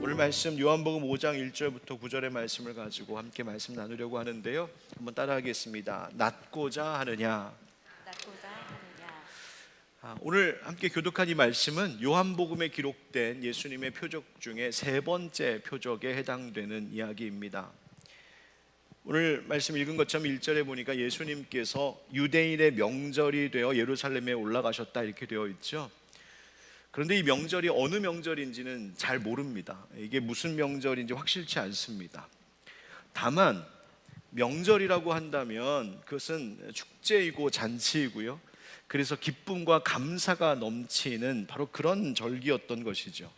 오늘 말씀 요한복음 5장 1절부터 9절의 말씀을 가지고 함께 말씀 나누려고 하는데요. 한번 따라하겠습니다. 낳고자 하느냐. 오늘 함께 교독한 이 말씀은 요한복음에 기록된 예수님의 표적 중에 세 번째 표적에 해당되는 이야기입니다. 오늘 말씀 읽은 것처럼 1절에 보니까 예수님께서 유대인의 명절이 되어 예루살렘에 올라가셨다 이렇게 되어 있죠. 그런데 이 명절이 어느 명절인지는 잘 모릅니다. 이게 무슨 명절인지 확실치 않습니다. 다만 명절이라고 한다면 그것은 축제이고 잔치이고요, 그래서 기쁨과 감사가 넘치는 바로 그런 절기였던 것이죠.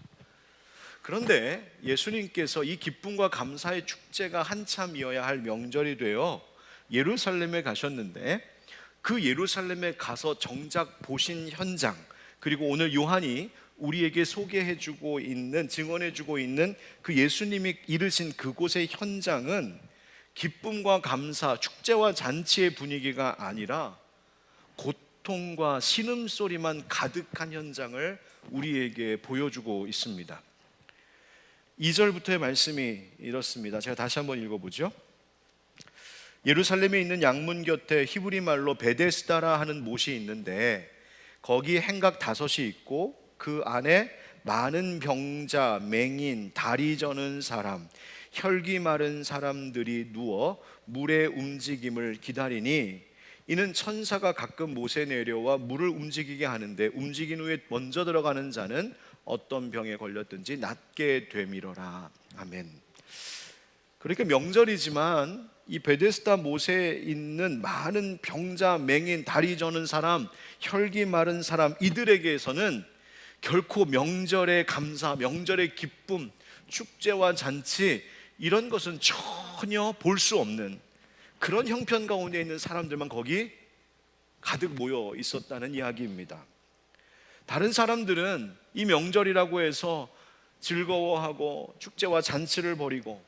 그런데 예수님께서 이 기쁨과 감사의 축제가 한참이어야 할 명절이 되어 예루살렘에 가셨는데, 그 예루살렘에 가서 정작 보신 현장, 그리고 오늘 요한이 우리에게 소개해주고 있는, 증언해주고 있는 그 예수님이 이르신 그곳의 현장은 기쁨과 감사, 축제와 잔치의 분위기가 아니라 고통과 신음소리만 가득한 현장을 우리에게 보여주고 있습니다. 2절부터의 말씀이 이렇습니다. 제가 다시 한번 읽어보죠. 예루살렘에 있는 양문 곁에 히브리 말로 베데스다라 하는 못이 있는데 거기 행각 5이 있고 그 안에 많은 병자, 맹인, 다리 저는 사람, 혈기 마른 사람들이 누워 물의 움직임을 기다리니 이는 천사가 가끔 못에 내려와 물을 움직이게 하는데 움직인 후에 먼저 들어가는 자는 어떤 병에 걸렸든지 낫게 되미러라. 아멘. 그러니까 명절이지만 이 베데스다 못에 있는 많은 병자, 맹인, 다리 저는 사람, 혈기 마른 사람, 이들에게서는 결코 명절의 감사, 명절의 기쁨, 축제와 잔치 이런 것은 전혀 볼 수 없는 그런 형편 가운데 있는 사람들만 거기 가득 모여 있었다는 이야기입니다. 다른 사람들은 이 명절이라고 해서 즐거워하고 축제와 잔치를 벌이고,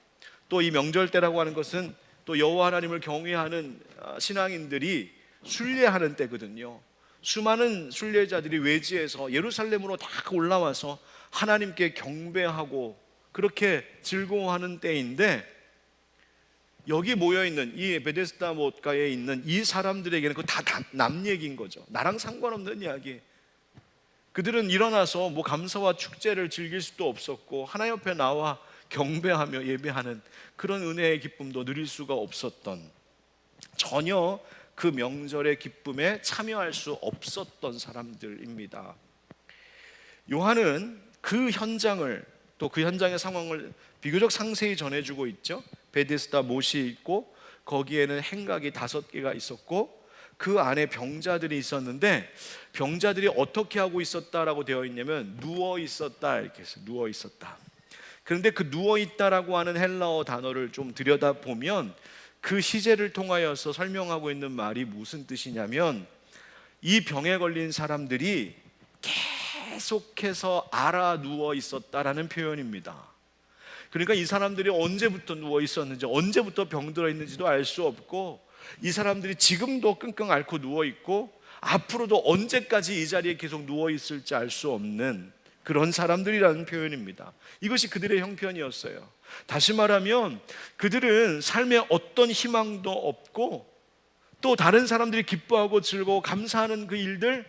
또 이 명절 때라고 하는 것은 또 여호와 하나님을 경외하는 신앙인들이 순례하는 때거든요. 수많은 순례자들이 외지에서 예루살렘으로 다 올라와서 하나님께 경배하고 그렇게 즐거워하는 때인데, 여기 모여있는 이 베데스다 못가에 있는 이 사람들에게는 그거 다 남 얘기인 거죠. 나랑 상관없는 이야기. 그들은 일어나서 뭐 감사와 축제를 즐길 수도 없었고 하나님 앞에 나와 경배하며 예배하는 그런 은혜의 기쁨도 누릴 수가 없었던, 전혀 그 명절의 기쁨에 참여할 수 없었던 사람들입니다. 요한은 그 현장을, 또 그 현장의 상황을 비교적 상세히 전해주고 있죠. 베데스다 못이 있고 거기에는 행각이 5개가 있었고 그 안에 병자들이 있었는데, 병자들이 어떻게 하고 있었다라고 되어 있냐면 누워 있었다 이렇게 해서 누워 있었다. 그런데 그 누워 있다라고 하는 헬라어 단어를 좀 들여다보면 그 시제를 통하여서 설명하고 있는 말이 무슨 뜻이냐면, 이 병에 걸린 사람들이 계속해서 알아 누워 있었다라는 표현입니다. 그러니까 이 사람들이 언제부터 누워 있었는지, 언제부터 병들어 있는지도 알 수 없고, 이 사람들이 지금도 끙끙 앓고 누워 있고 앞으로도 언제까지 이 자리에 계속 누워 있을지 알 수 없는 그런 사람들이라는 표현입니다. 이것이 그들의 형편이었어요. 다시 말하면 그들은 삶에 어떤 희망도 없고, 또 다른 사람들이 기뻐하고 즐거워 감사하는 그 일들,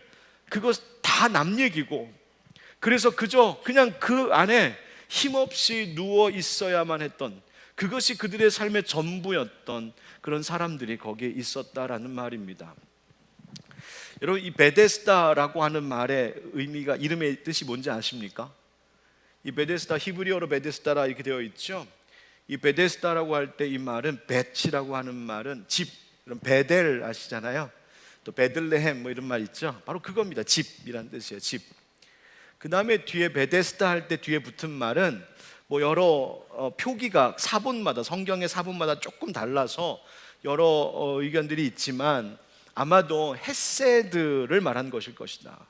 그것 다 남 얘기고, 그래서 그냥 그 안에 힘없이 누워 있어야만 했던, 그것이 그들의 삶의 전부였던 그런 사람들이 거기에 있었다라는 말입니다. 여러분, 이 베데스다라고 하는 말의 의미가, 이름의 뜻이 뭔지 아십니까? 이 베데스다, 히브리어로 베데스다라 이렇게 되어 있죠. 이 베데스다라고 할 때 이 말은 벳이라고 하는 말은 집, 이런 베델 아시잖아요. 또 베들레헴 뭐 이런 말 있죠. 바로 그겁니다. 집이란 뜻이에요. 집. 그 다음에 뒤에 베데스다 할 때 뒤에 붙은 말은 뭐 여러 표기가 사본마다, 성경의 사본마다 조금 달라서 여러 의견들이 있지만 아마도 헤세드를 말한 것일 것이다.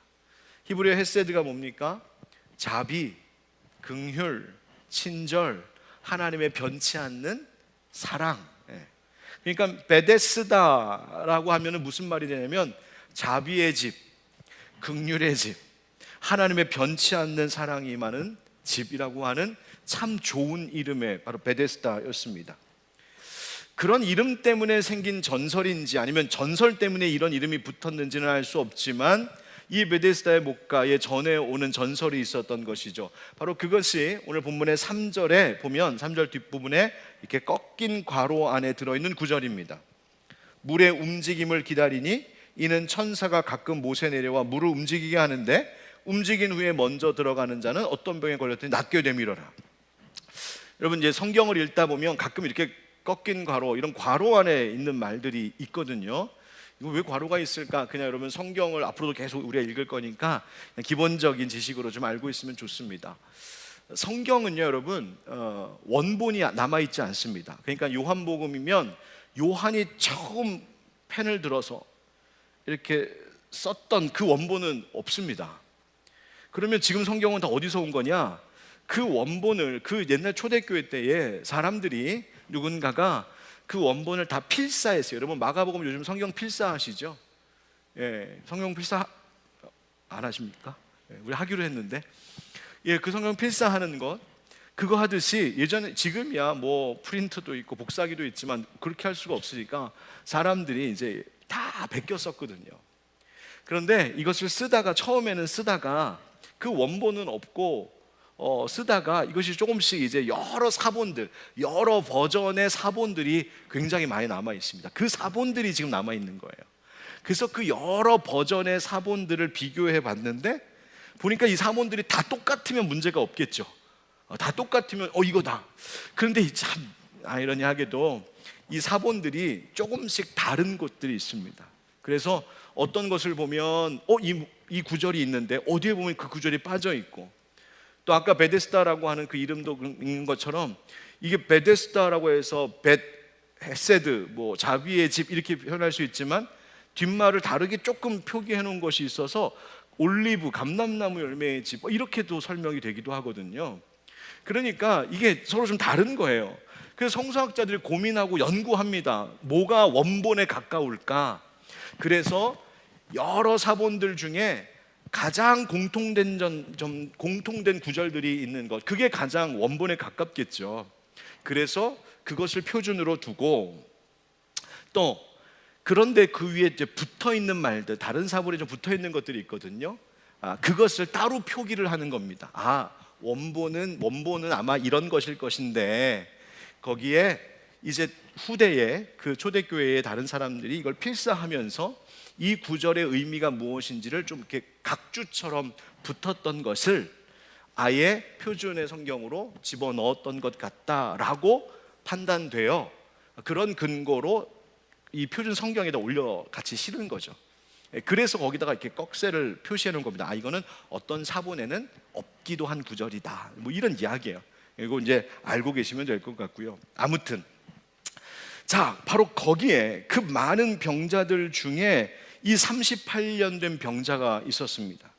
히브리어 헤세드가 뭡니까? 자비, 긍휼, 친절, 하나님의 변치 않는 사랑. 그러니까 베데스다라고 하면 무슨 말이 되냐면 자비의 집, 긍휼의 집, 하나님의 변치 않는 사랑이 임하는 집이라고 하는 참 좋은 이름의 바로 베데스다였습니다. 그런 이름 때문에 생긴 전설인지 아니면 전설 때문에 이런 이름이 붙었는지는 알 수 없지만 이 베데스다의 목가에 전해오는 전설이 있었던 것이죠. 바로 그것이 오늘 본문의 3절에 보면 3절 뒷부분에 이렇게 꺾인 괄호 안에 들어있는 구절입니다. 물의 움직임을 기다리니 이는 천사가 가끔 못에 내려와 물을 움직이게 하는데 움직인 후에 먼저 들어가는 자는 어떤 병에 걸렸더니 낫게 되밀어라. 여러분 이제 성경을 읽다 보면 가끔 이렇게 꺾인 괄호, 이런 괄호 안에 있는 말들이 있거든요. 이거 왜 괄호가 있을까? 그냥 여러분 성경을 앞으로도 계속 우리가 읽을 거니까 그냥 기본적인 지식으로 좀 알고 있으면 좋습니다. 성경은요 여러분 원본이 남아있지 않습니다. 그러니까 요한복음이면 요한이 처음 펜을 들어서 이렇게 썼던 그 원본은 없습니다. 그러면 지금 성경은 다 어디서 온 거냐? 그 원본을 그 옛날 초대교회 때에 사람들이 누군가가 그 원본을 다 필사했어요. 여러분 마가복음 요즘 성경 필사하시죠? 예, 성경 필사 안 하십니까? 예, 우리 하기로 했는데, 예, 그 성경 필사하는 것 그거 하듯이 예전에 지금이야 뭐 프린트도 있고 복사기도 있지만 그렇게 할 수가 없으니까 사람들이 이제 다 베껴 썼거든요. 그런데 이것을 쓰다가 처음에는 쓰다가 그 원본은 없고 쓰다가 이것이 조금씩 이제 여러 사본들, 여러 버전의 사본들이 굉장히 많이 남아 있습니다. 그 사본들이 지금 남아 있는 거예요. 그래서 그 여러 버전의 사본들을 비교해 봤는데 보니까 이 사본들이 다 똑같으면 문제가 없겠죠. 다 똑같으면 이거다. 그런데 참 아이러니하게도 이 사본들이 조금씩 다른 곳들이 있습니다. 그래서 어떤 것을 보면 이 구절이 있는데 어디에 보면 그 구절이 빠져 있고, 또 아까 베데스다라고 하는 그 이름도 있는 것처럼 이게 베데스다라고 해서 헤세드 뭐 자비의 집 이렇게 표현할 수 있지만 뒷말을 다르게 조금 표기해 놓은 것이 있어서 올리브 감람나무 열매의 집 이렇게도 설명이 되기도 하거든요. 그러니까 이게 서로 좀 다른 거예요. 그래서 성서학자들이 고민하고 연구합니다. 뭐가 원본에 가까울까? 그래서 여러 사본들 중에 가장 공통된 구절들이 있는 것, 그게 가장 원본에 가깝겠죠. 그래서 그것을 표준으로 두고, 또 그런데 그 위에 이제 붙어 있는 말들, 다른 사본에 좀 붙어 있는 것들이 있거든요. 그것을 따로 표기를 하는 겁니다. 원본은 아마 이런 것일 것인데 거기에 이제 후대에 그 초대교회의 다른 사람들이 이걸 필사하면서 이 구절의 의미가 무엇인지를 좀 이렇게 각주처럼 붙었던 것을 아예 표준의 성경으로 집어넣었던 것 같다라고 판단되어 그런 근거로 이 표준 성경에다 올려 같이 실은 거죠. 그래서 거기다가 이렇게 꺽쇠를 표시해 놓은 겁니다. 이거는 어떤 사본에는 없기도 한 구절이다. 뭐 이런 이야기예요. 이거 이제 알고 계시면 될 것 같고요. 아무튼 자, 바로 거기에 그 많은 병자들 중에 이 38년 된 병자가 있었습니다.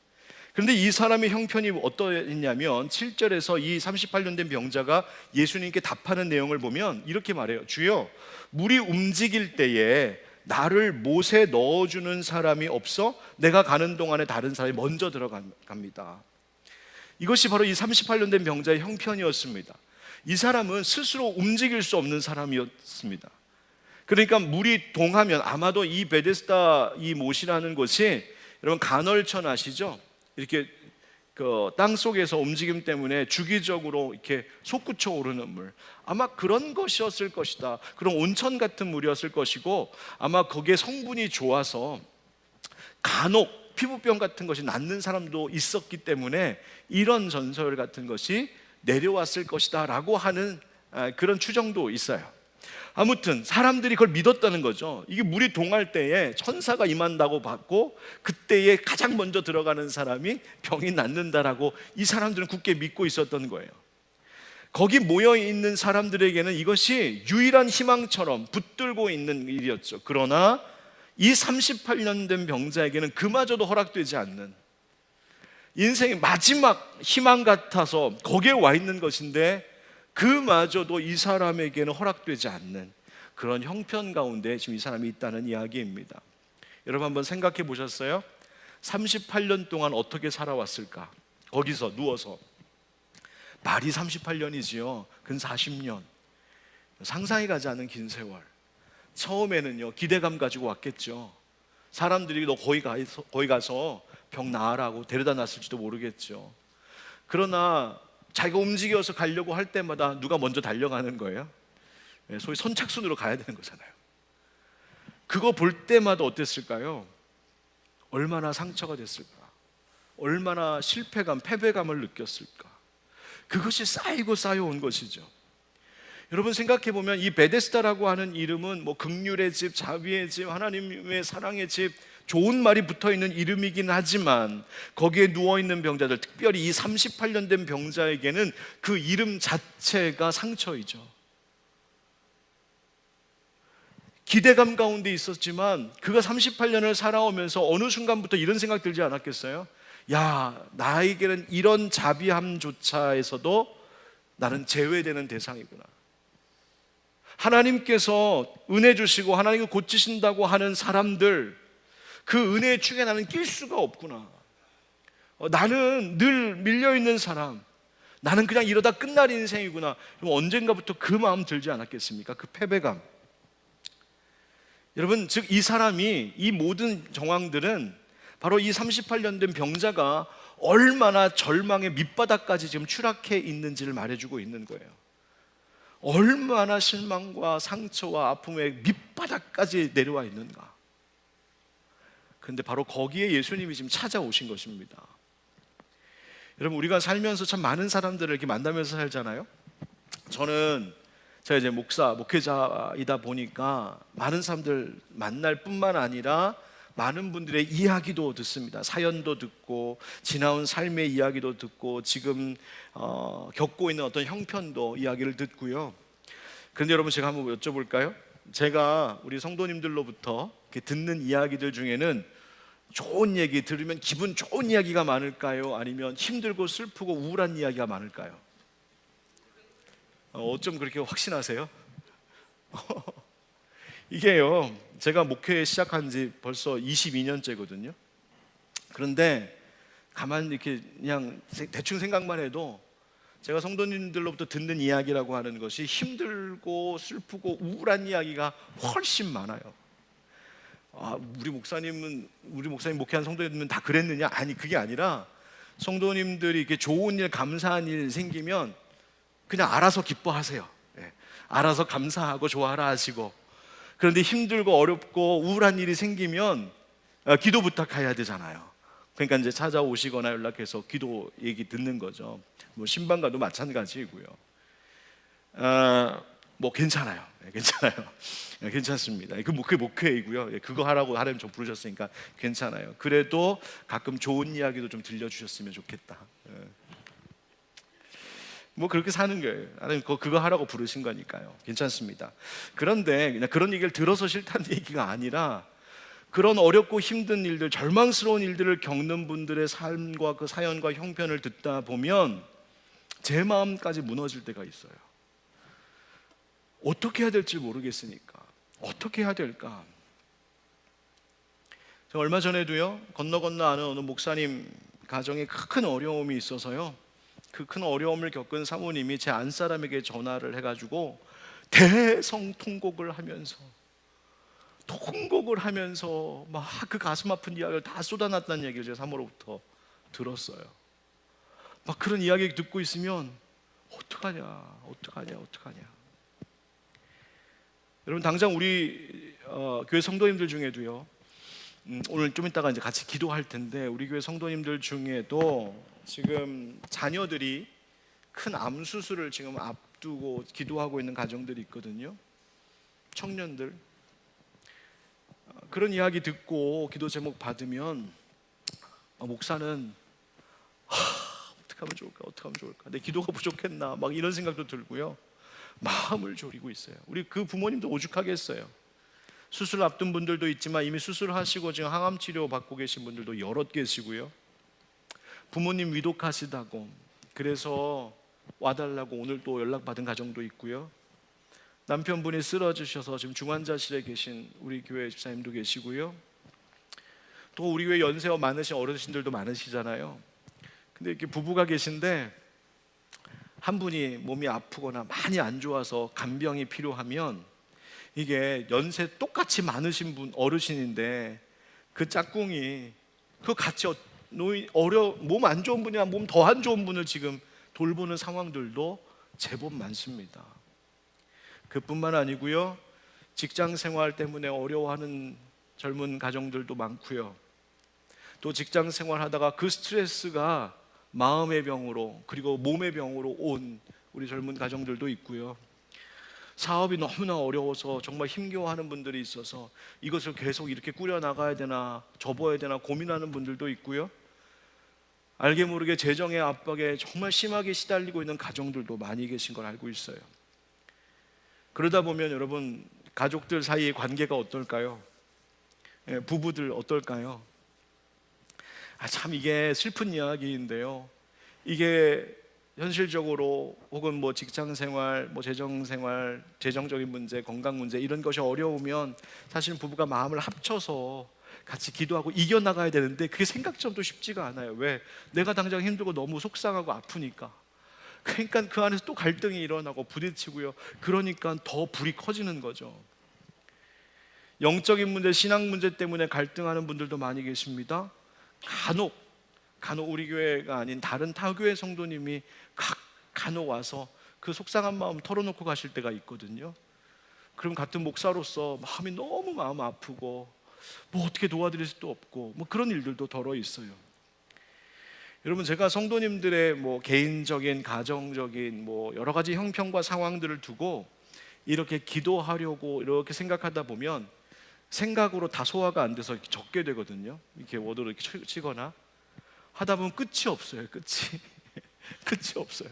그런데 이 사람의 형편이 어떠했냐면 7절에서 이 38년 된 병자가 예수님께 답하는 내용을 보면 이렇게 말해요. 주여, 물이 움직일 때에 나를 못에 넣어주는 사람이 없어 내가 가는 동안에 다른 사람이 먼저 들어갑니다. 이것이 바로 이 38년 된 병자의 형편이었습니다. 이 사람은 스스로 움직일 수 없는 사람이었습니다. 그러니까 물이 동하면 아마도 이 베데스다 이 못이라는 곳이 여러분 간헐천 아시죠? 이렇게 그 땅 속에서 움직임 때문에 주기적으로 이렇게 솟구쳐 오르는 물, 아마 그런 것이었을 것이다. 그런 온천 같은 물이었을 것이고 아마 거기에 성분이 좋아서 간혹 피부병 같은 것이 낫는 사람도 있었기 때문에 이런 전설 같은 것이 내려왔을 것이다 라고 하는 그런 추정도 있어요. 아무튼 사람들이 그걸 믿었다는 거죠. 이게 물이 동할 때에 천사가 임한다고 받고 그때에 가장 먼저 들어가는 사람이 병이 낫는다라고 이 사람들은 굳게 믿고 있었던 거예요. 거기 모여있는 사람들에게는 이것이 유일한 희망처럼 붙들고 있는 일이었죠. 그러나 이 38년 된 병자에게는 그마저도 허락되지 않는, 인생의 마지막 희망 같아서 거기에 와 있는 것인데 그마저도 이 사람에게는 허락되지 않는 그런 형편 가운데 지금 이 사람이 있다는 이야기입니다. 여러분 한번 생각해 보셨어요? 38년 동안 어떻게 살아왔을까? 거기서 누워서 말이 38년이지요. 근 40년. 상상이 가지 않는 긴 세월. 처음에는요, 기대감 가지고 왔겠죠. 사람들이 너 거기 가서 병 나으라고 데려다 놨을지도 모르겠죠. 그러나 자기가 움직여서 가려고 할 때마다 누가 먼저 달려가는 거예요? 소위 선착순으로 가야 되는 거잖아요. 그거 볼 때마다 어땠을까요? 얼마나 상처가 됐을까? 얼마나 실패감, 패배감을 느꼈을까? 그것이 쌓이고 쌓여온 것이죠. 여러분 생각해 보면 이 베데스다라고 하는 이름은 뭐 긍휼의 집, 자비의 집, 하나님의 사랑의 집, 좋은 말이 붙어 있는 이름이긴 하지만 거기에 누워 있는 병자들, 특별히 이 38년 된 병자에게는 그 이름 자체가 상처이죠. 기대감 가운데 있었지만 그가 38년을 살아오면서 어느 순간부터 이런 생각 들지 않았겠어요? 야, 나에게는 이런 자비함조차에서도 나는 제외되는 대상이구나. 하나님께서 은혜 주시고 하나님이 고치신다고 하는 사람들, 그 은혜 중에 나는 낄 수가 없구나. 나는 늘 밀려있는 사람, 나는 그냥 이러다 끝날 인생이구나. 언젠가부터 그 마음 들지 않았겠습니까? 그 패배감. 여러분, 즉 이 사람이, 이 모든 정황들은 바로 이 38년 된 병자가 얼마나 절망의 밑바닥까지 지금 추락해 있는지를 말해주고 있는 거예요. 얼마나 실망과 상처와 아픔의 밑바닥까지 내려와 있는가. 그런데 바로 거기에 예수님이 지금 찾아오신 것입니다. 여러분, 우리가 살면서 참 많은 사람들을 이렇게 만나면서 살잖아요. 제가 이제 목회자이다 보니까 많은 사람들 만날 뿐만 아니라 많은 분들의 이야기도 듣습니다. 사연도 듣고 지나온 삶의 이야기도 듣고 지금 겪고 있는 어떤 형편도 이야기를 듣고요. 그런데 여러분, 제가 한번 여쭤볼까요? 제가 우리 성도님들로부터 이렇게 듣는 이야기들 중에는 좋은 얘기 들으면 기분 좋은 이야기가 많을까요? 아니면 힘들고 슬프고 우울한 이야기가 많을까요? 어쩜 그렇게 확신하세요? 이게요, 제가 목회 시작한 지 벌써 22년째거든요. 그런데 가만히 이렇게 그냥 대충 생각만 해도 제가 성도님들로부터 듣는 이야기라고 하는 것이 힘들고 슬프고 우울한 이야기가 훨씬 많아요. 우리 목사님 목회한 성도님들은 다 그랬느냐? 아니, 그게 아니라 성도님들이 이렇게 좋은 일, 감사한 일 생기면 그냥 알아서 기뻐하세요. 알아서 감사하고 좋아라 하시고, 그런데 힘들고 어렵고 우울한 일이 생기면 기도 부탁해야 되잖아요. 그러니까 이제 찾아오시거나 연락해서 기도 얘기 듣는 거죠. 뭐 신방과도 마찬가지이고요. 뭐 괜찮아요. 괜찮습니다. 그게 목회이고요. 그거 하라고 하나님 좀 부르셨으니까 괜찮아요. 그래도 가끔 좋은 이야기도 좀 들려주셨으면 좋겠다. 뭐 그렇게 사는 거예요. 하나님 그거 하라고 부르신 거니까요. 괜찮습니다. 그런데 그냥 그런 얘기를 들어서 싫다는 얘기가 아니라, 그런 어렵고 힘든 일들, 절망스러운 일들을 겪는 분들의 삶과 그 사연과 형편을 듣다 보면 제 마음까지 무너질 때가 있어요. 어떻게 해야 될지 모르겠으니까 어떻게 해야 될까? 저 얼마 전에도요, 건너 아는 어느 목사님 가정에 큰 어려움이 있어서요, 그 큰 어려움을 겪은 사모님이 제 안사람에게 전화를 해가지고 대성통곡을 하면서 막 그 가슴 아픈 이야기를 다 쏟아놨다는 얘기를 제가 사모로부터 들었어요. 막 그런 이야기 듣고 있으면 어떡하냐. 여러분, 당장 우리 교회 성도님들 중에도요, 오늘 좀 이따가 이제 같이 기도할 텐데, 우리 교회 성도님들 중에도 지금 자녀들이 큰 암 수술을 지금 앞두고 기도하고 있는 가정들이 있거든요. 청년들. 그런 이야기 듣고 기도 제목 받으면 목사는 어떻게 하면 좋을까? 내 기도가 부족했나? 막 이런 생각도 들고요. 마음을 졸이고 있어요. 우리 그 부모님도 오죽하겠어요. 수술 앞둔 분들도 있지만 이미 수술하시고 지금 항암 치료 받고 계신 분들도 여럿 계시고요. 부모님 위독하시다고 그래서 와달라고 오늘 또 연락받은 가정도 있고요. 남편분이 쓰러지셔서 지금 중환자실에 계신 우리 교회 집사님도 계시고요. 또 우리 교회 연세가 많으신 어르신들도 많으시잖아요. 근데 이렇게 부부가 계신데 한 분이 몸이 아프거나 많이 안 좋아서 간병이 필요하면 이게 연세 똑같이 많으신 분 어르신인데 그 짝꿍이 그 같이 몸 안 좋은 분이나 몸 더 안 좋은 분을 지금 돌보는 상황들도 제법 많습니다. 그뿐만 아니고요, 직장 생활 때문에 어려워하는 젊은 가정들도 많고요, 또 직장 생활하다가 그 스트레스가 마음의 병으로 그리고 몸의 병으로 온 우리 젊은 가정들도 있고요, 사업이 너무나 어려워서 정말 힘겨워하는 분들이 있어서 이것을 계속 이렇게 꾸려나가야 되나 접어야 되나 고민하는 분들도 있고요, 알게 모르게 재정의 압박에 정말 심하게 시달리고 있는 가정들도 많이 계신 걸 알고 있어요. 그러다 보면 여러분, 가족들 사이의 관계가 어떨까요? 부부들 어떨까요? 참 이게 슬픈 이야기인데요, 이게 현실적으로 혹은 뭐 직장 생활, 뭐 재정 생활, 재정적인 문제, 건강 문제 이런 것이 어려우면 사실 부부가 마음을 합쳐서 같이 기도하고 이겨나가야 되는데 그게 생각처럼도 쉽지가 않아요. 왜? 내가 당장 힘들고 너무 속상하고 아프니까. 그러니까 그 안에서 또 갈등이 일어나고 부딪히고요, 그러니까 더 불이 커지는 거죠. 영적인 문제, 신앙 문제 때문에 갈등하는 분들도 많이 계십니다. 간혹 우리 교회가 아닌 다른 타교회 성도님이 간혹 와서 그 속상한 마음 털어놓고 가실 때가 있거든요. 그럼 같은 목사로서 마음이 너무 마음 아프고 뭐 어떻게 도와드릴 수도 없고 뭐 그런 일들도 덜어 있어요. 여러분, 제가 성도님들의 뭐 개인적인 가정적인 뭐 여러 가지 형편과 상황들을 두고 이렇게 기도하려고 이렇게 생각하다 보면 생각으로 다 소화가 안 돼서 적게 되거든요. 이렇게 워드로 이렇게 치거나 하다 보면 끝이 없어요. 끝이 없어요.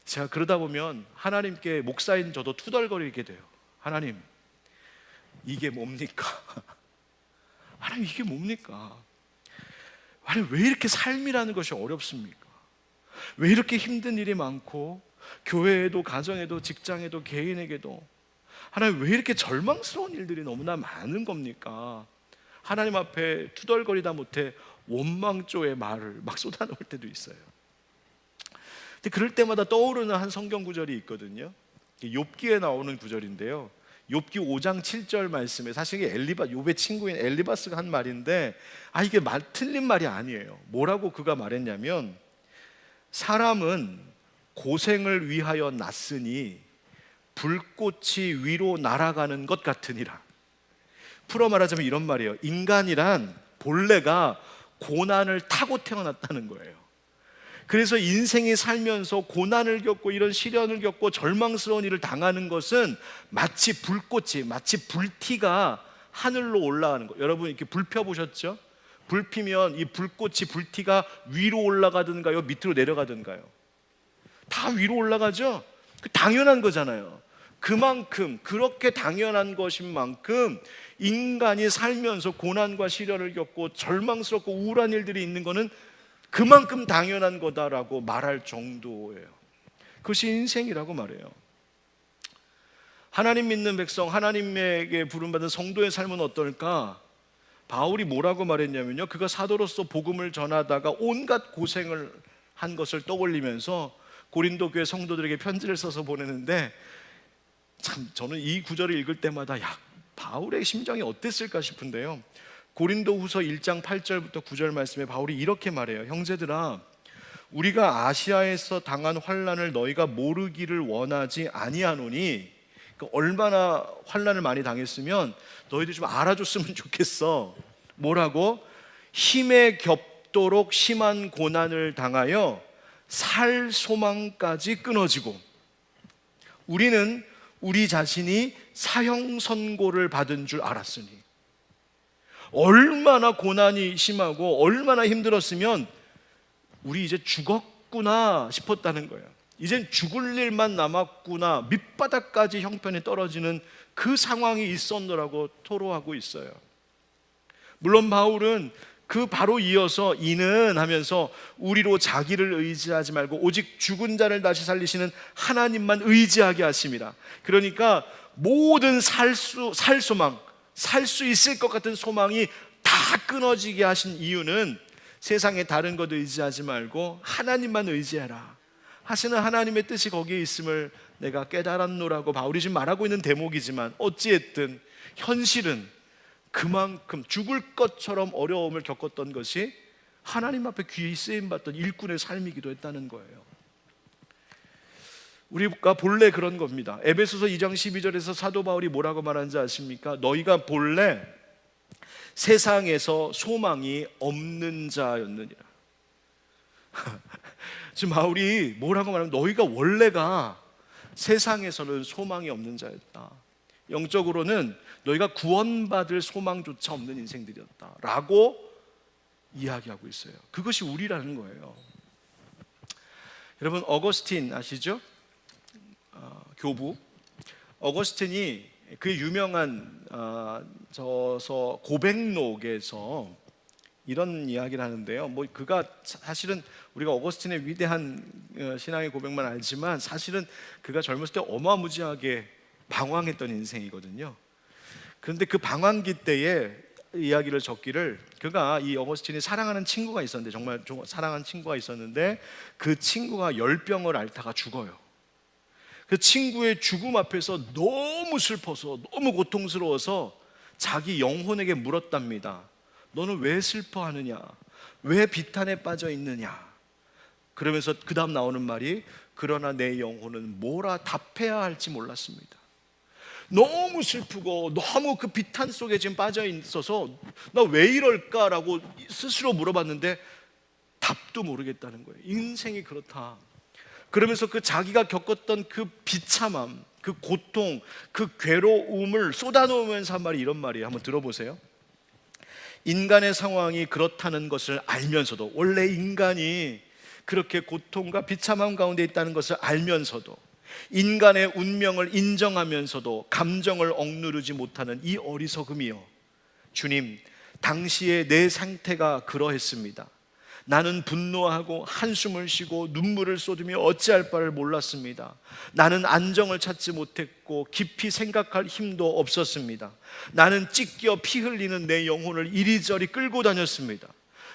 제가 그러다 보면 하나님께 목사인 저도 투덜거리게 돼요. 하나님, 이게 뭡니까? 하나님, 이게 뭡니까? 하나님, 왜 이렇게 삶이라는 것이 어렵습니까? 왜 이렇게 힘든 일이 많고 교회에도 가정에도 직장에도 개인에게도 하나님, 왜 이렇게 절망스러운 일들이 너무나 많은 겁니까? 하나님 앞에 투덜거리다 못해 원망조의 말을 막 쏟아놓을 때도 있어요. 근데 그럴 때마다 떠오르는 한 성경 구절이 있거든요. 욥기에 나오는 구절인데요, 욥기 5장 7절 말씀에, 사실 이게 욥의 친구인 엘리바스가 한 말인데 이게 틀린 말이 아니에요. 뭐라고 그가 말했냐면, 사람은 고생을 위하여 났으니 불꽃이 위로 날아가는 것 같으니라. 풀어 말하자면 이런 말이에요. 인간이란 본래가 고난을 타고 태어났다는 거예요. 그래서 인생이 살면서 고난을 겪고 이런 시련을 겪고 절망스러운 일을 당하는 것은 마치 불꽃이, 마치 불티가 하늘로 올라가는 거. 여러분 이렇게 불 펴보셨죠? 불 피면 이 불꽃이, 불티가 위로 올라가든가요, 밑으로 내려가든가요? 다 위로 올라가죠? 당연한 거잖아요. 그만큼, 그렇게 당연한 것인 만큼 인간이 살면서 고난과 시련을 겪고 절망스럽고 우울한 일들이 있는 것은 그만큼 당연한 거다라고 말할 정도예요. 그것이 인생이라고 말해요. 하나님 믿는 백성, 하나님에게 부름받은 성도의 삶은 어떨까? 바울이 뭐라고 말했냐면요, 그가 사도로서 복음을 전하다가 온갖 고생을 한 것을 떠올리면서 고린도 교회 성도들에게 편지를 써서 보내는데, 참 저는 이 구절을 읽을 때마다 바울의 심정이 어땠을까 싶은데요, 고린도 후서 1장 8절부터 9절 말씀에 바울이 이렇게 말해요. 형제들아, 우리가 아시아에서 당한 환난을 너희가 모르기를 원하지 아니하노니, 얼마나 환난을 많이 당했으면 너희들 좀 알아줬으면 좋겠어. 뭐라고? 힘에 겹도록 심한 고난을 당하여 살 소망까지 끊어지고, 우리는 우리 자신이 사형 선고를 받은 줄 알았으니. 얼마나 고난이 심하고 얼마나 힘들었으면 우리 이제 죽었구나 싶었다는 거예요. 이젠 죽을 일만 남았구나, 밑바닥까지 형편이 떨어지는 그 상황이 있었노라고 토로하고 있어요. 물론 바울은 그 바로 이어서 이는 하면서 우리로 자기를 의지하지 말고 오직 죽은 자를 다시 살리시는 하나님만 의지하게 하심이라. 그러니까 모든 살 소망, 살 수 있을 것 같은 소망이 다 끊어지게 하신 이유는 세상에 다른 것 의지하지 말고 하나님만 의지해라, 하시는 하나님의 뜻이 거기에 있음을 내가 깨달았노라고 바울이 지금 말하고 있는 대목이지만, 어찌했든 현실은 그만큼 죽을 것처럼 어려움을 겪었던 것이 하나님 앞에 귀히 쓰임받던 일꾼의 삶이기도 했다는 거예요. 우리가 본래 그런 겁니다. 에베소서 2장 12절에서 사도 바울이 뭐라고 말하는지 아십니까? 너희가 본래 세상에서 소망이 없는 자였느니라. 지금 바울이 뭐라고 말하면, 너희가 원래가 세상에서는 소망이 없는 자였다. 영적으로는 너희가 구원받을 소망조차 없는 인생들이었다 라고 이야기하고 있어요. 그것이 우리라는 거예요. 여러분, 어거스틴 아시죠? 교부 어거스틴이 그 유명한 저서 고백록에서 이런 이야기를 하는데요. 뭐 그가 사실은 우리가 어거스틴의 위대한 신앙의 고백만 알지만 사실은 그가 젊었을 때 어마무지하게 방황했던 인생이거든요. 그런데 그 방황기 때에 이야기를 적기를, 그가 이 어거스틴이 사랑하는 친구가 있었는데, 정말 사랑하는 친구가 있었는데 그 친구가 열병을 앓다가 죽어요. 그 친구의 죽음 앞에서 너무 슬퍼서, 너무 고통스러워서 자기 영혼에게 물었답니다. 너는 왜 슬퍼하느냐? 왜 비탄에 빠져 있느냐? 그러면서 그 다음 나오는 말이, 그러나 내 영혼은 뭐라 답해야 할지 몰랐습니다. 너무 슬프고 너무 그 비탄 속에 지금 빠져 있어서 나 왜 이럴까라고 스스로 물어봤는데 답도 모르겠다는 거예요. 인생이 그렇다. 그러면서 그 자기가 겪었던 그 비참함, 그 고통, 그 괴로움을 쏟아놓으면서 한 말이 이런 말이에요. 한번 들어보세요. 인간의 상황이 그렇다는 것을 알면서도, 원래 인간이 그렇게 고통과 비참함 가운데 있다는 것을 알면서도, 인간의 운명을 인정하면서도 감정을 억누르지 못하는 이 어리석음이요, 주님, 당시의 내 상태가 그러했습니다. 나는 분노하고 한숨을 쉬고 눈물을 쏟으며 어찌할 바를 몰랐습니다. 나는 안정을 찾지 못했고 깊이 생각할 힘도 없었습니다. 나는 찢겨 피 흘리는 내 영혼을 이리저리 끌고 다녔습니다.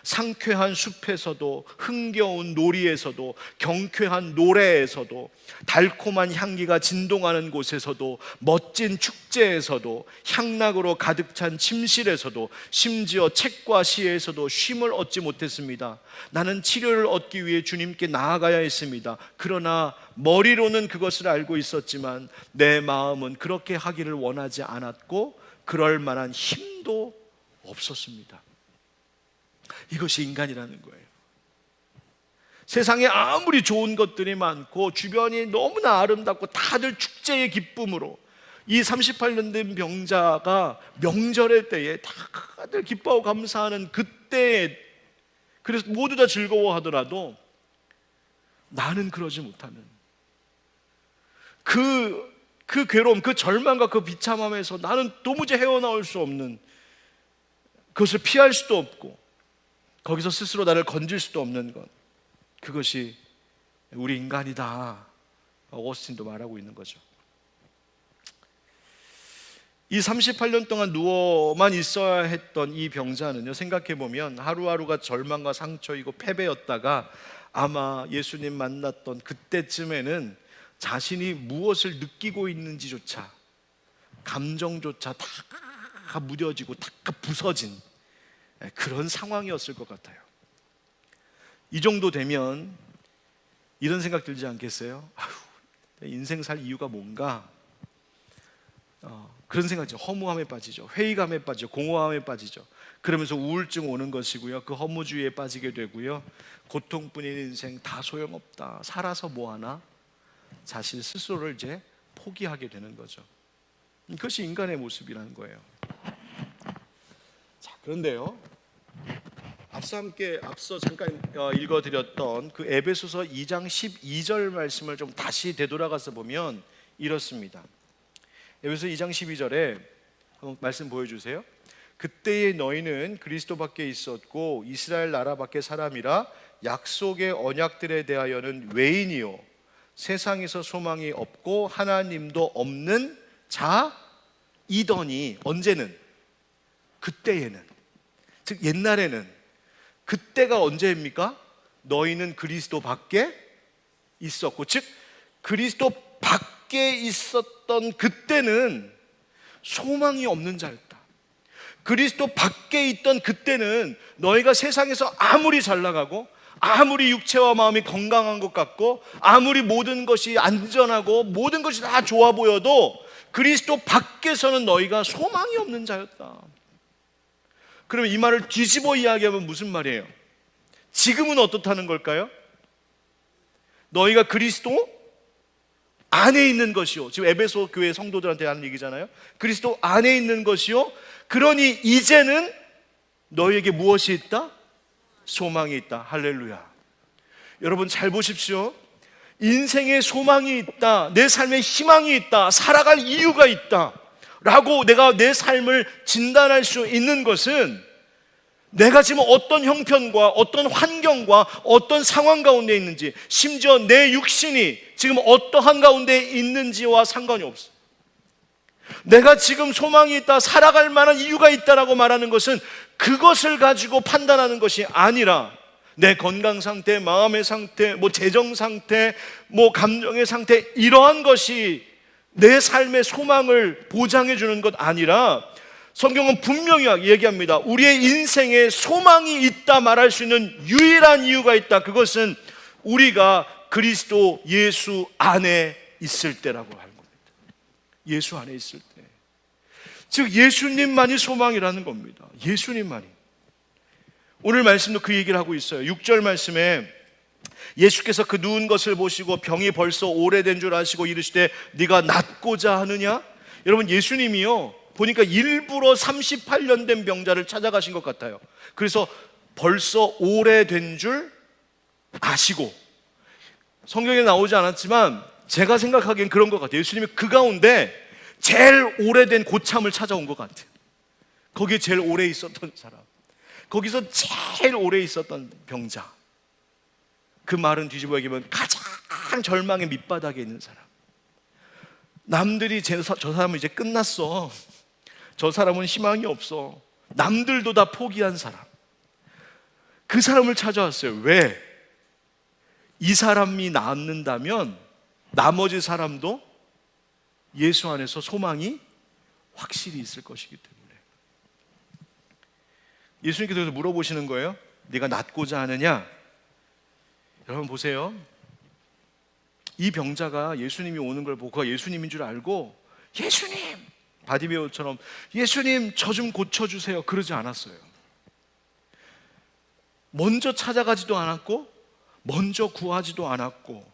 상쾌한 숲에서도, 흥겨운 놀이에서도, 경쾌한 노래에서도, 달콤한 향기가 진동하는 곳에서도, 멋진 축제에서도, 향락으로 가득 찬 침실에서도, 심지어 책과 시에서도 쉼을 얻지 못했습니다. 나는 치료를 얻기 위해 주님께 나아가야 했습니다. 그러나 머리로는 그것을 알고 있었지만 내 마음은 그렇게 하기를 원하지 않았고 그럴 만한 힘도 없었습니다. 이것이 인간이라는 거예요. 세상에 아무리 좋은 것들이 많고 주변이 너무나 아름답고 다들 축제의 기쁨으로, 이 38년 된 병자가 명절의 때에 다들 기뻐하고 감사하는 그때에, 그래서 모두 다 즐거워하더라도 나는 그러지 못하는 그 괴로움, 그 절망과 그 비참함에서 나는 도무지 헤어나올 수 없는, 그것을 피할 수도 없고 거기서 스스로 나를 건질 수도 없는 것, 그것이 우리 인간이다. 어거스틴도 말하고 있는 거죠. 이 38년 동안 누워만 있어야 했던 이 병자는요, 생각해보면 하루하루가 절망과 상처이고 패배였다가 아마 예수님 만났던 그때쯤에는 자신이 무엇을 느끼고 있는지조차, 감정조차 다 무뎌지고 다 부서진 그런 상황이었을 것 같아요. 이 정도 되면 이런 생각 들지 않겠어요? 아휴, 인생 살 이유가 뭔가? 그런 생각이죠. 허무함에 빠지죠. 회의감에 빠지죠. 공허함에 빠지죠. 그러면서 우울증 오는 것이고요. 그 허무주의에 빠지게 되고요. 고통뿐인 인생 다 소용없다. 살아서 뭐하나? 자신 스스로를 이제 포기하게 되는 거죠. 이것이 인간의 모습이라는 거예요. 자, 그런데요, 앞서 잠깐 읽어드렸던 그 에베소서 2장 12절 말씀을 좀 다시 되돌아가서 보면 이렇습니다. 에베소서 2장 12절에 한번 말씀 보여주세요. 그때의 너희는 그리스도 밖에 있었고 이스라엘 나라 밖의 사람이라 약속의 언약들에 대하여는 외인이요 세상에서 소망이 없고 하나님도 없는 자이더니, 언제는? 그때에는, 즉 옛날에는. 그때가 언제입니까? 너희는 그리스도 밖에 있었고, 즉 그리스도 밖에 있었던 그때는 소망이 없는 자였다. 그리스도 밖에 있던 그때는 너희가 세상에서 아무리 잘 나가고, 아무리 육체와 마음이 건강한 것 같고, 아무리 모든 것이 안전하고 모든 것이 다 좋아 보여도 그리스도 밖에서는 너희가 소망이 없는 자였다. 그러면 이 말을 뒤집어 이야기하면 무슨 말이에요? 지금은 어떻다는 걸까요? 너희가 그리스도 안에 있는 것이요, 지금 에베소 교회 성도들한테 하는 얘기잖아요. 그리스도 안에 있는 것이요, 그러니 이제는 너희에게 무엇이 있다? 소망이 있다. 할렐루야. 여러분 잘 보십시오. 인생에 소망이 있다, 내 삶에 희망이 있다, 살아갈 이유가 있다 라고 내가 내 삶을 진단할 수 있는 것은 내가 지금 어떤 형편과 어떤 환경과 어떤 상황 가운데 있는지, 심지어 내 육신이 지금 어떠한 가운데 있는지와 상관이 없어. 내가 지금 소망이 있다, 살아갈 만한 이유가 있다라고 말하는 것은 그것을 가지고 판단하는 것이 아니라 내 건강 상태, 마음의 상태, 재정 상태, 감정의 상태, 이러한 것이 내 삶의 소망을 보장해 주는 것 아니라, 성경은 분명히 얘기합니다. 우리의 인생에 소망이 있다 말할 수 있는 유일한 이유가 있다. 그것은 우리가 그리스도 예수 안에 있을 때라고 하는 겁니다. 예수 안에 있을 때, 즉 예수님만이 소망이라는 겁니다. 예수님만이. 오늘 말씀도 그 얘기를 하고 있어요. 6절 말씀에 예수께서 그 누운 것을 보시고 병이 벌써 오래된 줄 아시고 이르시되 네가 낫고자 하느냐? 여러분, 예수님이요, 보니까 일부러 38년 된 병자를 찾아가신 것 같아요. 그래서 벌써 오래된 줄 아시고, 성경에 나오지 않았지만 제가 생각하기엔 그런 것 같아요. 예수님이 그 가운데 제일 오래된 고참을 찾아온 것 같아요. 거기에 제일 오래 있었던 사람, 거기서 제일 오래 있었던 병자. 그 말은 뒤집어 얘기하면 가장 절망의 밑바닥에 있는 사람. 남들이 저 사람은 이제 끝났어, 저 사람은 희망이 없어, 남들도 다 포기한 사람, 그 사람을 찾아왔어요. 왜? 이 사람이 낫는다면 나머지 사람도 예수 안에서 소망이 확실히 있을 것이기 때문에. 예수님께서 물어보시는 거예요. 네가 낫고자 하느냐? 여러분 보세요. 이 병자가 예수님이 오는 걸 보고 그가 예수님인 줄 알고, 예수님, 바디메오처럼 예수님 저 좀 고쳐주세요, 그러지 않았어요. 먼저 찾아가지도 않았고 먼저 구하지도 않았고,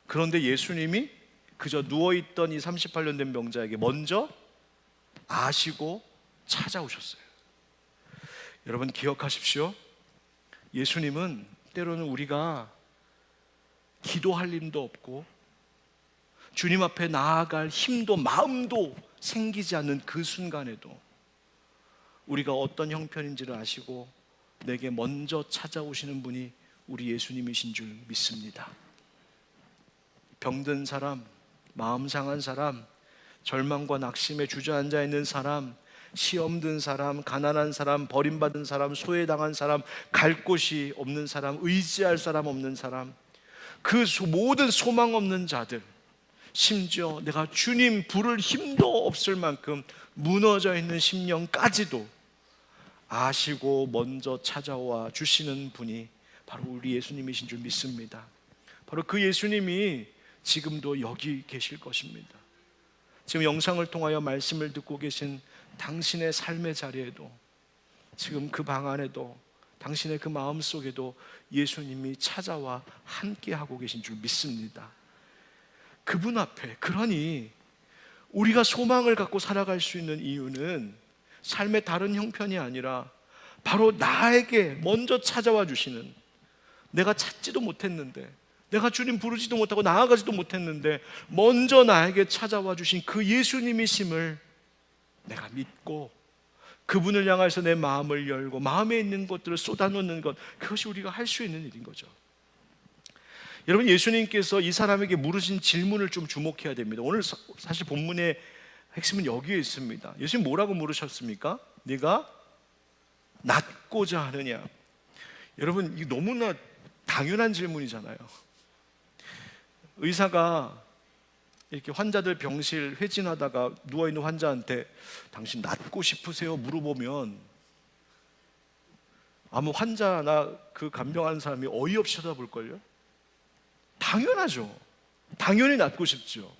그런데 예수님이 그저 누워있던 이 38년 된 병자에게 먼저 아시고 찾아오셨어요. 여러분 기억하십시오. 예수님은 때로는 우리가 기도할 힘도 없고 주님 앞에 나아갈 힘도 마음도 생기지 않는 그 순간에도 우리가 어떤 형편인지를 아시고 내게 먼저 찾아오시는 분이 우리 예수님이신 줄 믿습니다. 병든 사람, 마음 상한 사람, 절망과 낙심에 주저앉아 있는 사람, 시험 든 사람, 가난한 사람, 버림받은 사람, 소외당한 사람, 갈 곳이 없는 사람, 의지할 사람 없는 사람, 그 모든 소망 없는 자들, 심지어 내가 주님 부를 힘도 없을 만큼 무너져 있는 심령까지도 아시고 먼저 찾아와 주시는 분이 바로 우리 예수님이신 줄 믿습니다. 바로 그 예수님이 지금도 여기 계실 것입니다. 지금 영상을 통하여 말씀을 듣고 계신 당신의 삶의 자리에도, 지금 그 방 안에도, 당신의 그 마음 속에도 예수님이 찾아와 함께하고 계신 줄 믿습니다. 그분 앞에, 그러니 우리가 소망을 갖고 살아갈 수 있는 이유는 삶의 다른 형편이 아니라 바로 나에게 먼저 찾아와 주시는, 내가 찾지도 못했는데, 내가 주님 부르지도 못하고 나아가지도 못했는데 먼저 나에게 찾아와 주신 그 예수님이심을 내가 믿고 그분을 향해서 내 마음을 열고 마음에 있는 것들을 쏟아놓는 것, 그것이 우리가 할 수 있는 일인 거죠. 여러분, 예수님께서 이 사람에게 물으신 질문을 좀 주목해야 됩니다. 오늘 사실 본문의 핵심은 여기에 있습니다. 예수님 뭐라고 물으셨습니까? 네가 낫고자 하느냐? 여러분, 이게 너무나 당연한 질문이잖아요. 의사가 이렇게 환자들 병실 회진하다가 누워있는 환자한테 당신 낫고 싶으세요? 물어보면 아무 환자나 그 간병하는 사람이 어이없이 쳐다볼걸요? 당연하죠. 당연히 낫고 싶죠.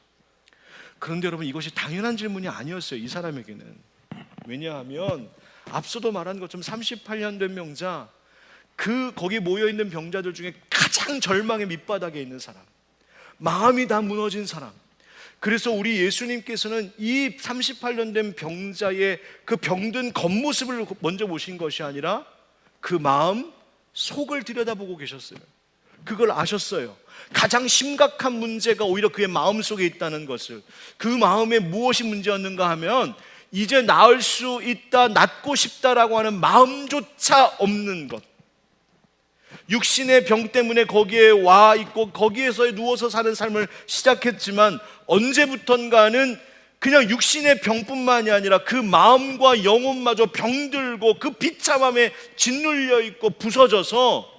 그런데 여러분, 이것이 당연한 질문이 아니었어요, 이 사람에게는. 왜냐하면 앞서도 말한 것처럼 38년 된 병자, 거기 모여있는 병자들 중에 가장 절망의 밑바닥에 있는 사람, 마음이 다 무너진 사람. 그래서 우리 예수님께서는 이 38년 된 병자의 그 병든 겉모습을 먼저 보신 것이 아니라 그 마음 속을 들여다보고 계셨어요. 그걸 아셨어요. 가장 심각한 문제가 오히려 그의 마음 속에 있다는 것을. 그 마음에 무엇이 문제였는가 하면 이제 나을 수 있다, 낫고 싶다라고 하는 마음조차 없는 것. 육신의 병 때문에 거기에 와 있고 거기에서 누워서 사는 삶을 시작했지만 언제부턴가는 그냥 육신의 병뿐만이 아니라 그 마음과 영혼마저 병들고 그 비참함에 짓눌려 있고 부서져서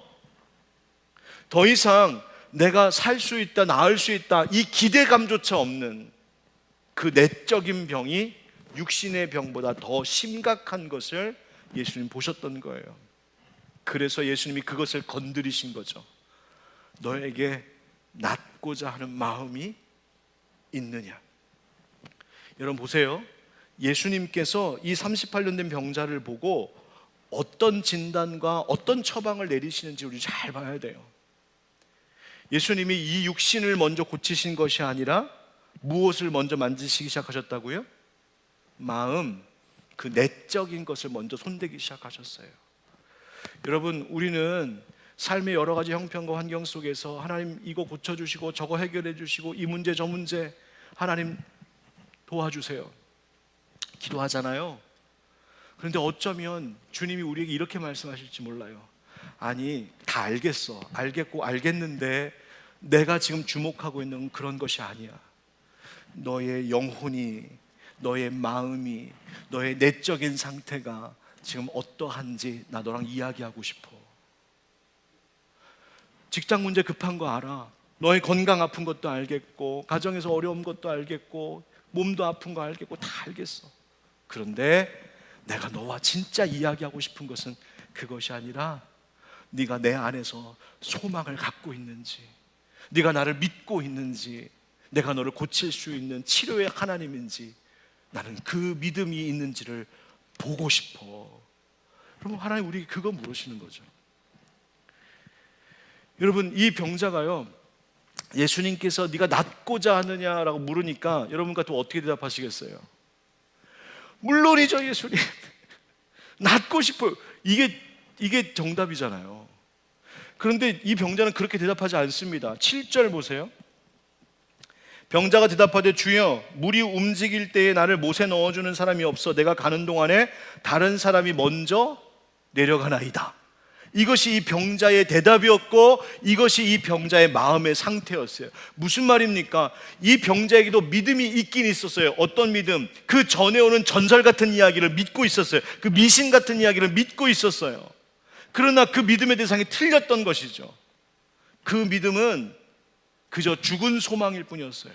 더 이상 내가 살 수 있다, 나을 수 있다, 이 기대감조차 없는 그 내적인 병이 육신의 병보다 더 심각한 것을 예수님 보셨던 거예요. 그래서 예수님이 그것을 건드리신 거죠. 너에게 낫고자 하는 마음이 있느냐. 여러분 보세요. 예수님께서 이 38년 된 병자를 보고 어떤 진단과 어떤 처방을 내리시는지 우리 잘 봐야 돼요. 예수님이 이 육신을 먼저 고치신 것이 아니라 무엇을 먼저 만지시기 시작하셨다고요? 마음, 그 내적인 것을 먼저 손대기 시작하셨어요. 여러분, 우리는 삶의 여러 가지 형편과 환경 속에서 하나님 이거 고쳐주시고 저거 해결해 주시고 이 문제 저 문제 하나님 도와주세요 기도하잖아요. 그런데 어쩌면 주님이 우리에게 이렇게 말씀하실지 몰라요. 아니, 다 알겠어, 알겠고 알겠는데 내가 지금 주목하고 있는 그런 것이 아니야. 너의 영혼이, 너의 마음이, 너의 내적인 상태가 지금 어떠한지 나 너랑 이야기하고 싶어. 직장 문제 급한 거 알아. 너의 건강 아픈 것도 알겠고 가정에서 어려운 것도 알겠고 몸도 아픈 거 알겠고 다 알겠어. 그런데 내가 너와 진짜 이야기하고 싶은 것은 그것이 아니라 네가 내 안에서 소망을 갖고 있는지, 네가 나를 믿고 있는지, 내가 너를 고칠 수 있는 치료의 하나님인지, 나는 그 믿음이 있는지를 보고 싶어. 그럼 하나님 우리에게 그거 물으시는 거죠. 여러분, 이 병자가요, 예수님께서 네가 낫고자 하느냐라고 물으니까 여러분과 또 어떻게 대답하시겠어요? 물론이죠, 예수님. 낫고 싶어요. 이게 정답이잖아요. 그런데 이 병자는 그렇게 대답하지 않습니다. 7절 보세요. 병자가 대답하되 주여, 물이 움직일 때에 나를 못에 넣어주는 사람이 없어 내가 가는 동안에 다른 사람이 먼저 내려가나이다. 이것이 이 병자의 대답이었고 이것이 이 병자의 마음의 상태였어요. 무슨 말입니까? 이 병자에게도 믿음이 있긴 있었어요. 어떤 믿음? 그 전에 오는 전설 같은 이야기를 믿고 있었어요. 그 미신 같은 이야기를 믿고 있었어요. 그러나 그 믿음의 대상이 틀렸던 것이죠. 그 믿음은 그저 죽은 소망일 뿐이었어요.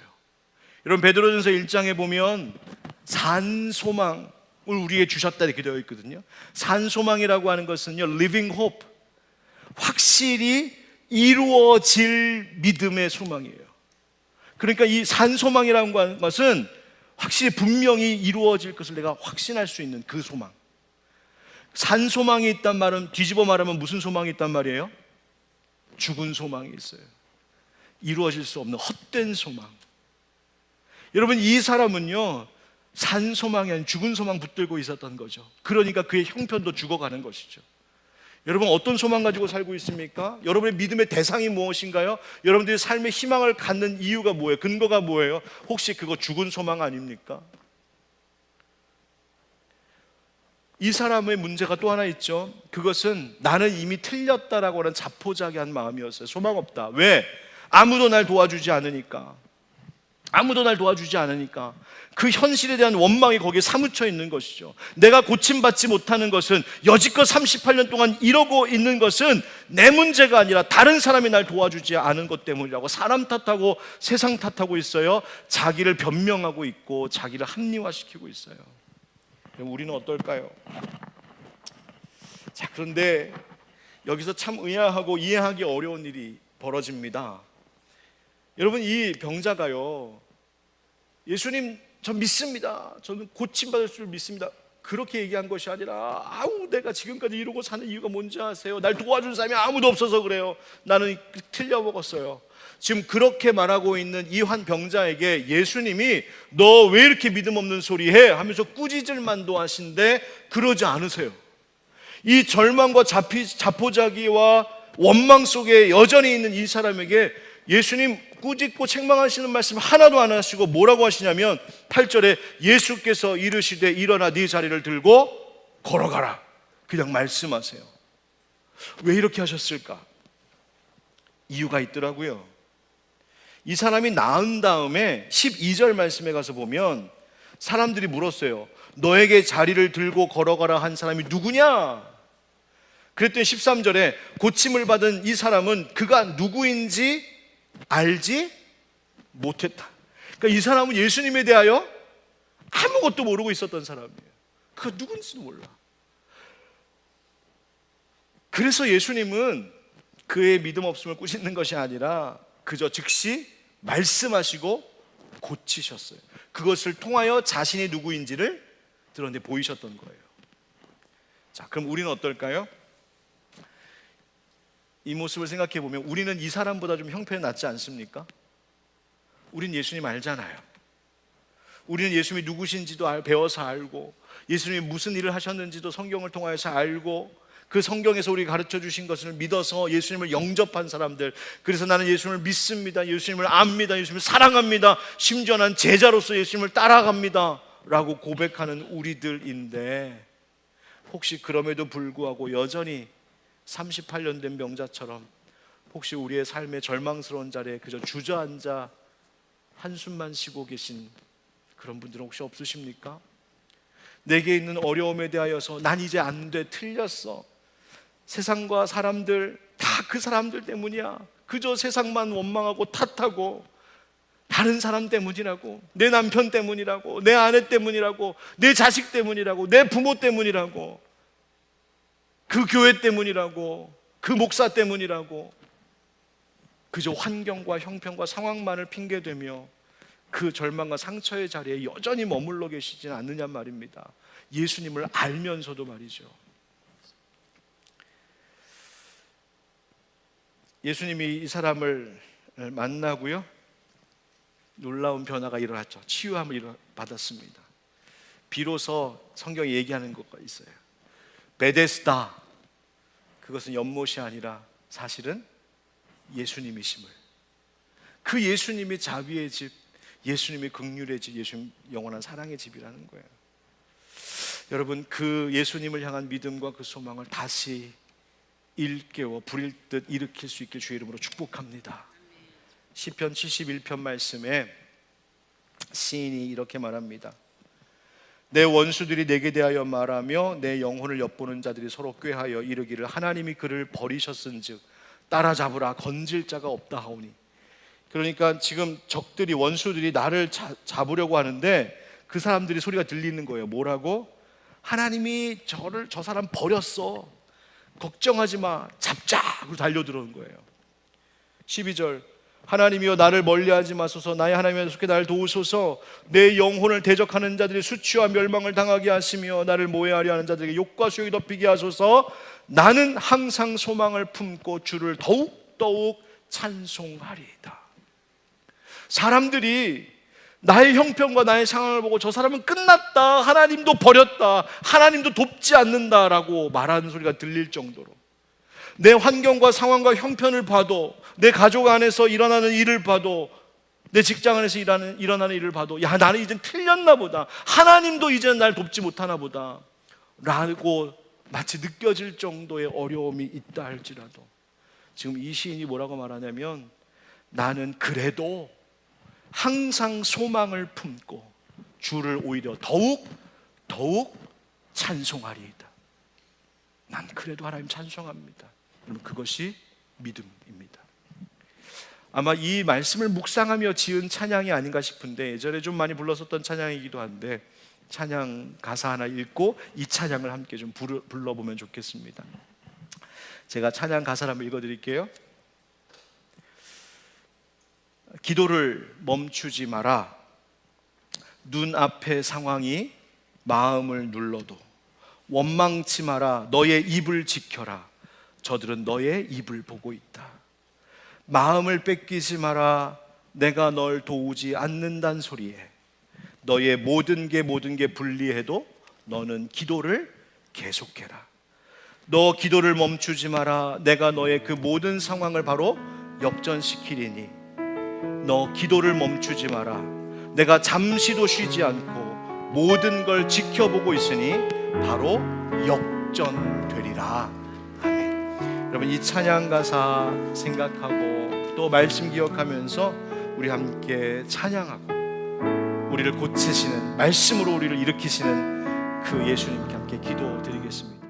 여러분, 베드로전서 1장에 보면 산 소망을 우리에게 주셨다 이렇게 되어 있거든요. 산 소망이라고 하는 것은요, living hope, 확실히 이루어질 믿음의 소망이에요. 그러니까 이 산 소망이라고 하는 것은 확실히 분명히 이루어질 것을 내가 확신할 수 있는 그 소망. 산 소망이 있단 말은, 뒤집어 말하면 무슨 소망이 있단 말이에요? 죽은 소망이 있어요. 이루어질 수 없는 헛된 소망. 여러분, 이 사람은요, 산 소망이 아닌 죽은 소망 붙들고 있었던 거죠. 그러니까 그의 형편도 죽어가는 것이죠. 여러분, 어떤 소망 가지고 살고 있습니까? 여러분의 믿음의 대상이 무엇인가요? 여러분들이 삶의 희망을 갖는 이유가 뭐예요? 근거가 뭐예요? 혹시 그거 죽은 소망 아닙니까? 이 사람의 문제가 또 하나 있죠. 그것은 나는 이미 틀렸다라고 하는 자포자기한 마음이었어요. 소망 없다. 왜? 아무도 날 도와주지 않으니까. 아무도 날 도와주지 않으니까 그 현실에 대한 원망이 거기에 사무쳐 있는 것이죠. 내가 고침받지 못하는 것은, 여지껏 38년 동안 이러고 있는 것은 내 문제가 아니라 다른 사람이 날 도와주지 않은 것 때문이라고 사람 탓하고 세상 탓하고 있어요. 자기를 변명하고 있고 자기를 합리화시키고 있어요. 그럼 우리는 어떨까요? 자, 그런데 여기서 참 의아하고 이해하기 어려운 일이 벌어집니다. 여러분, 이 병자가요, 예수님 저 믿습니다, 저는 고침받을 줄 믿습니다, 그렇게 얘기한 것이 아니라, 아우 내가 지금까지 이러고 사는 이유가 뭔지 아세요? 날 도와준 사람이 아무도 없어서 그래요. 나는 틀려 먹었어요. 지금 그렇게 말하고 있는 이 한 병자에게 예수님이 너 왜 이렇게 믿음 없는 소리 해? 하면서 꾸짖을만도 하신데 그러지 않으세요. 이 절망과 자포자기와 원망 속에 여전히 있는 이 사람에게 예수님 꾸짖고 책망하시는 말씀 하나도 안 하시고 뭐라고 하시냐면 8절에 예수께서 이르시되 일어나 네 자리를 들고 걸어가라, 그냥 말씀하세요. 왜 이렇게 하셨을까? 이유가 있더라고요. 이 사람이 나은 다음에 12절 말씀에 가서 보면 사람들이 물었어요. 너에게 자리를 들고 걸어가라 한 사람이 누구냐? 그랬더니 13절에 고침을 받은 이 사람은 그가 누구인지 알지 못했다. 그러니까 이 사람은 예수님에 대하여 아무것도 모르고 있었던 사람이에요. 그가 누군지도 몰라. 그래서 예수님은 그의 믿음 없음을 꾸짖는 것이 아니라 그저 즉시 말씀하시고 고치셨어요. 그것을 통하여 자신이 누구인지를 드러내 보이셨던 거예요. 자, 그럼 우리는 어떨까요? 이 모습을 생각해 보면 우리는 이 사람보다 좀 형편이 낫지 않습니까? 우린 예수님 알잖아요. 우리는 예수님이 누구신지도 배워서 알고, 예수님이 무슨 일을 하셨는지도 성경을 통해서 알고, 그 성경에서 우리 가르쳐 주신 것을 믿어서 예수님을 영접한 사람들, 그래서 나는 예수님을 믿습니다, 예수님을 압니다, 예수님을 사랑합니다, 심지어 난 제자로서 예수님을 따라갑니다 라고 고백하는 우리들인데, 혹시 그럼에도 불구하고 여전히 38년 된 병자처럼 혹시 우리의 삶의 절망스러운 자리에 그저 주저앉아 한숨만 쉬고 계신 그런 분들은 혹시 없으십니까? 내게 있는 어려움에 대하여서 난 이제 안 돼, 틀렸어, 세상과 사람들 다 그 사람들 때문이야, 그저 세상만 원망하고 탓하고 다른 사람 때문이라고, 내 남편 때문이라고, 내 아내 때문이라고, 내 자식 때문이라고, 내 부모 때문이라고, 그 교회 때문이라고, 그 목사 때문이라고, 그저 환경과 형편과 상황만을 핑계대며 그 절망과 상처의 자리에 여전히 머물러 계시진 않느냐 말입니다. 예수님을 알면서도 말이죠. 예수님이 이 사람을 만나고요, 놀라운 변화가 일어났죠. 치유함을 받았습니다. 비로소 성경이 얘기하는 것가 있어요. 베데스다, 그것은 연못이 아니라 사실은 예수님이심을, 그 예수님이 자비의 집, 예수님이 긍휼의 집, 예수님 영원한 사랑의 집이라는 거예요. 여러분, 그 예수님을 향한 믿음과 그 소망을 다시 일깨워 불일 듯 일으킬 수 있길 주의 이름으로 축복합니다. 시편 71편 말씀에 시인이 이렇게 말합니다. 내 원수들이 내게 대하여 말하며 내 영혼을 엿보는 자들이 서로 꾀하여 이르기를 하나님이 그를 버리셨은즉 따라잡으라, 건질 자가 없다 하오니. 그러니까 지금 적들이, 원수들이 나를 잡으려고 하는데 그 사람들이 소리가 들리는 거예요. 뭐라고? 하나님이 저 사람 버렸어, 걱정하지 마, 잡자, 그리고 달려들어오는 거예요. 12절, 하나님이여 나를 멀리하지 마소서, 나의 하나님이여 속에 나를 도우소서. 내 영혼을 대적하는 자들이 수치와 멸망을 당하게 하시며 나를 모해하려 하는 자들에게 욕과 수욕이 덮이게 하소서. 나는 항상 소망을 품고 주를 더욱 찬송하리이다. 사람들이 나의 형편과 나의 상황을 보고 저 사람은 끝났다, 하나님도 버렸다, 하나님도 돕지 않는다라고 말하는 소리가 들릴 정도로, 내 환경과 상황과 형편을 봐도, 내 가족 안에서 일어나는 일을 봐도, 내 직장 안에서 일어나는 일을 봐도, 야, 나는 이젠 틀렸나 보다, 하나님도 이제는 날 돕지 못하나 보다 라고 마치 느껴질 정도의 어려움이 있다 할지라도, 지금 이 시인이 뭐라고 말하냐면, 나는 그래도 항상 소망을 품고 주를 오히려 더욱 찬송하리이다. 난 그래도 하나님 찬송합니다. 여러분, 그것이 믿음입니다. 아마 이 말씀을 묵상하며 지은 찬양이 아닌가 싶은데, 예전에 좀 많이 불렀었던 찬양이기도 한데 찬양 가사 하나 읽고 이 찬양을 함께 좀 불러보면 좋겠습니다. 제가 찬양 가사를 한번 읽어드릴게요. 기도를 멈추지 마라. 눈앞의 상황이 마음을 눌러도 원망치 마라. 너의 입을 지켜라. 저들은 너의 입을 보고 있다. 마음을 뺏기지 마라. 내가 널 도우지 않는단 소리에 너의 모든 게 불리해도 너는 기도를 계속해라. 너 기도를 멈추지 마라. 내가 너의 그 모든 상황을 바로 역전시키리니 너 기도를 멈추지 마라. 내가 잠시도 쉬지 않고 모든 걸 지켜보고 있으니 바로 역전되리라. 아멘. 여러분, 이 찬양 가사 생각하고 또 말씀 기억하면서 우리 함께 찬양하고 우리를 고치시는 말씀으로 우리를 일으키시는 그 예수님께 함께 기도드리겠습니다.